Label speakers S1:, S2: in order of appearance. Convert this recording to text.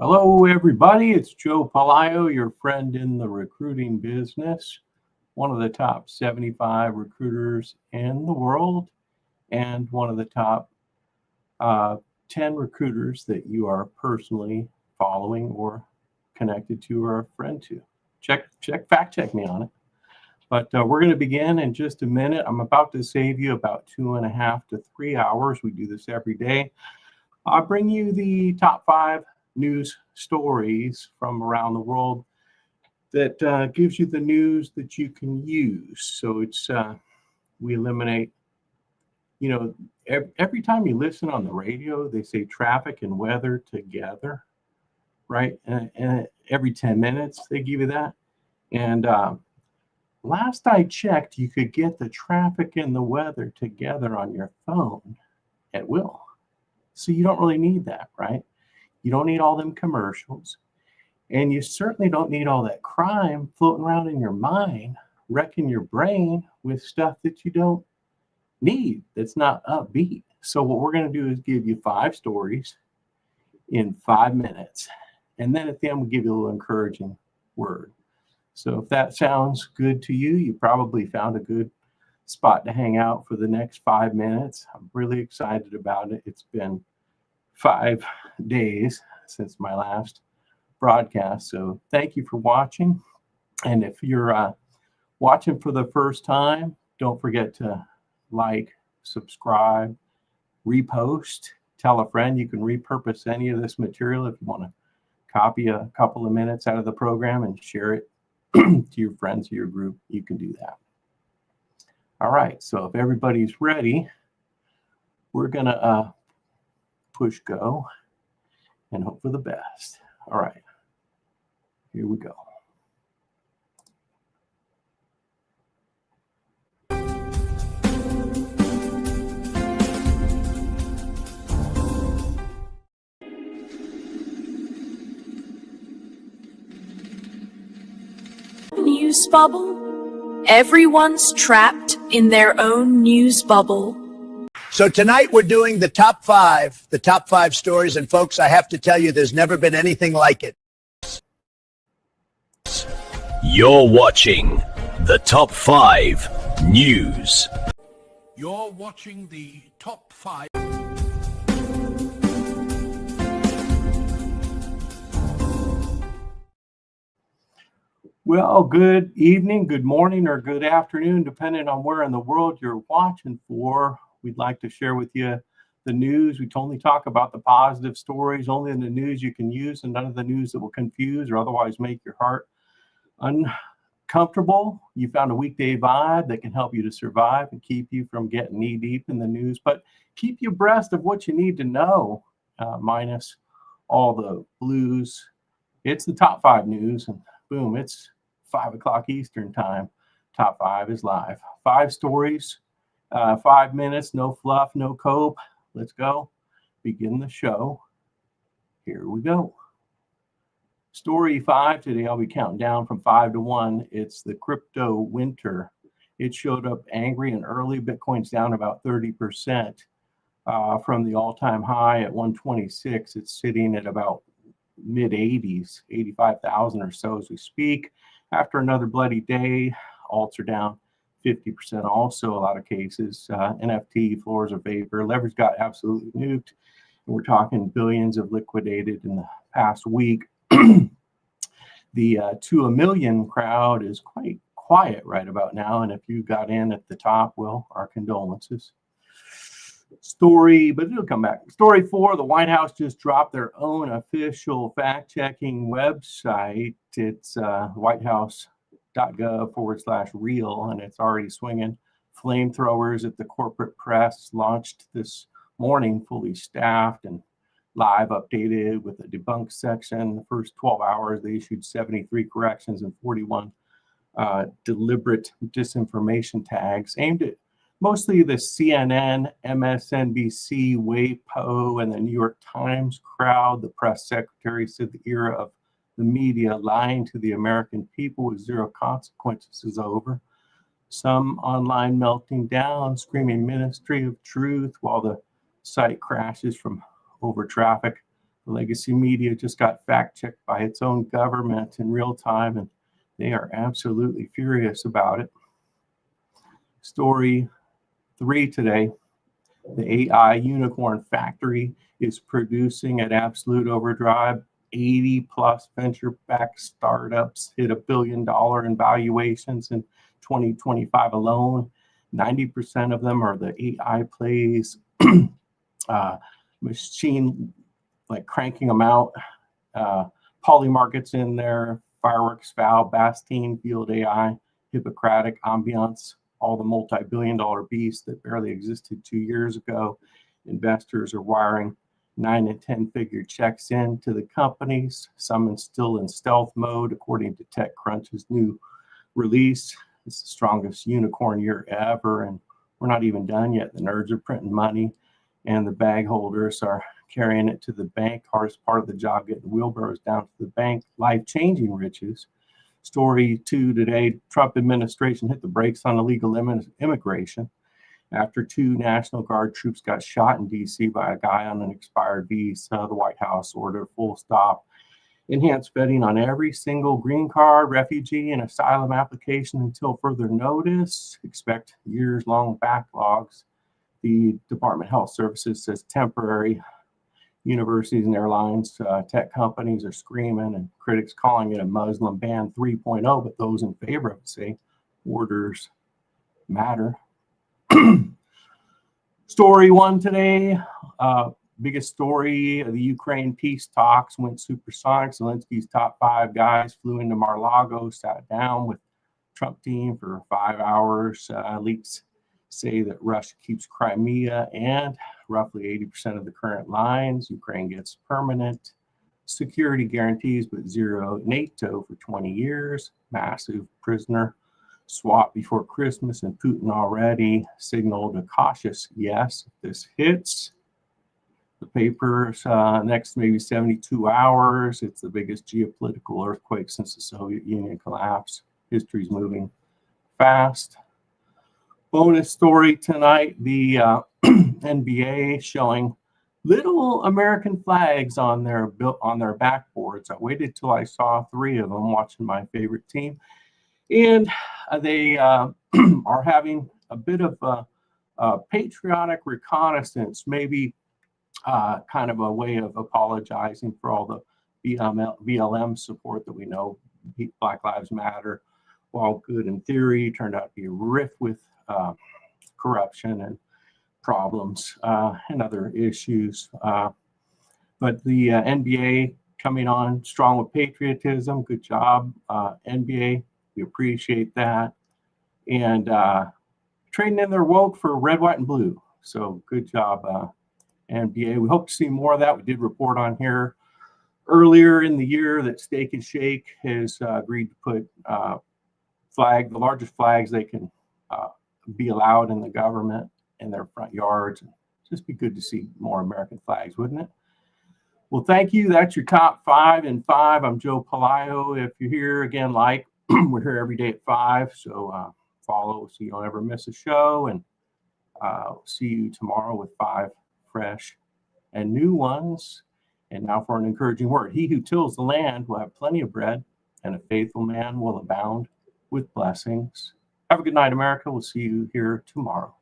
S1: Hello, everybody. It's Joe Palaio, your friend in the recruiting business, one of the top 75 recruiters in the world, and one of the top 10 recruiters that you are personally following or connected to or a friend to. Fact check me on it. But we're going to begin in just a minute. I'm about to save you about 2.5 to 3 hours. We do this every day. I'll bring you the top 5 news stories from around the world that gives you the news that you can use. So it's we eliminate, every time you listen on the radio, they say traffic and weather together, right? And every 10 minutes they give you that. And last I checked, you could get the traffic and the weather together on your phone at will. So you don't really need that, right? You don't need all them commercials. And you certainly don't need all that crime floating around in your mind, wrecking your brain with stuff that you don't need, that's not upbeat. So what we're going to do is give you 5 stories in 5 minutes. And then at the end, we'll give you a little encouraging word. So if that sounds good to you, you probably found a good spot to hang out for the next 5 minutes. I'm really excited about it. It's been 5 days since my last broadcast. So thank you for watching. And if you're watching for the first time, don't forget to like, subscribe, repost, tell a friend. You can repurpose any of this material. If you want to copy a couple of minutes out of the program and share it to your friends or your group, you can do that. All right, so if everybody's ready, we're gonna push go and hope for the best. All right, here we go.
S2: News bubble. Everyone's trapped in their own news bubble.
S3: So tonight we're doing the top five stories. And folks, I have to tell you, there's never been anything like it.
S4: You're watching the top 5 news.
S5: You're watching the top 5.
S1: Well, good evening, good morning, or good afternoon, depending on where in the world you're watching for. We'd like to share with you the news. We only talk about the positive stories, only in the news you can use, and none of the news that will confuse or otherwise make your heart uncomfortable. You found a weekday vibe that can help you to survive and keep you from getting knee deep in the news, but keep you abreast of what you need to know, minus all the blues. It's the top 5 news, and boom, it's 5 o'clock Eastern time. Top 5 is live. 5 stories, 5 minutes, no fluff, no cope. Let's go. Begin the show. Here we go. Story 5 today, I'll be counting down from 5 to 1. It's the crypto winter. It showed up angry and early. Bitcoin's down about 30% from the all-time high at 126. It's sitting at about mid-80s, 85,000 or so as we speak. After another bloody day, alts are down 50% also, a lot of cases. NFT floors are vapor. Leverage got absolutely nuked. And we're talking billions of liquidated in the past week. The 2 a million crowd is quite quiet right about now. And if you got in at the top, well, our condolences. Story, but it'll come back. Story 4, the White House just dropped their own official fact-checking website. It's whitehouse.gov/real, and it's already swinging. Flamethrowers at the corporate press launched this morning, fully staffed and live updated with a debunk section. The first 12 hours, they issued 73 corrections and 41 deliberate disinformation tags aimed at mostly the CNN, MSNBC, WaPo, and the New York Times crowd. The press secretary said the era of the media lying to the American people with zero consequences is over. Some online melting down, screaming Ministry of Truth while the site crashes from over traffic. Legacy media just got fact-checked by its own government in real time, and they are absolutely furious about it. Story 3 today. The AI unicorn factory is producing at absolute overdrive. 80 plus venture-backed startups hit $1 billion in valuations in 2025 alone. 90% of them are the AI plays, machine like cranking them out. Polymarket's in there, Fireworks, Val, Bastine, Field AI, Hippocratic, Ambiance, all the multi-billion-dollar beasts that barely existed 2 years ago. Investors are wiring 9 and 10-figure checks into the companies. Some are still in stealth mode, according to TechCrunch's new release. It's the strongest unicorn year ever, and we're not even done yet. The nerds are printing money, and the bag holders are carrying it to the bank. Hardest part of the job, getting wheelbarrows down to the bank. Life-changing riches. Story 2 today, Trump administration hit the brakes on illegal immigration after 2 National Guard troops got shot in D.C. by a guy on an expired visa. The White House ordered full stop. Enhanced vetting on every single green card, refugee, and asylum application until further notice. Expect years-long backlogs. The Department of Health Services says temporary. Universities and airlines, tech companies are screaming, and critics calling it a Muslim ban 3.0, but those in favor of it say orders matter. Story 1 today, biggest story of the Ukraine peace talks went supersonic. Zelensky's top 5 guys flew into Mar-a-Lago, sat down with Trump team for 5 hours. Leaks say that Russia keeps Crimea and roughly 80% of the current lines. Ukraine gets permanent security guarantees, but zero NATO for 20 years. Massive prisoner swap before Christmas, and Putin already signaled a cautious yes if this hits. The paper's next maybe 72 hours. It's the biggest geopolitical earthquake since the Soviet Union collapse. History's moving fast. Bonus story tonight, the NBA showing little American flags on their backboards. I waited till I saw 3 of them watching my favorite team, and they are having a bit of a patriotic reconnaissance, maybe kind of a way of apologizing for all the BLM support that we know. Black Lives Matter, while good in theory, turned out to be a riff with corruption and problems and other issues. But the NBA coming on strong with patriotism. Good job, NBA. We appreciate that. And trading in their woke for red, white, and blue. So good job, NBA. We hope to see more of that. We did report on here earlier in the year that Steak and Shake has agreed to put the largest flags they can be allowed in the government in their front yards. Just be good to see more American flags, wouldn't it? Well, thank you. That's your top 5 in 5. I'm Joe Palaio. If you're here again, we're here every day at 5. So follow so you don't ever miss a show. And see you tomorrow with 5 fresh and new ones. And now for an encouraging word. He who tills the land will have plenty of bread, and a faithful man will abound with blessings. Have a good night, America. We'll see you here tomorrow.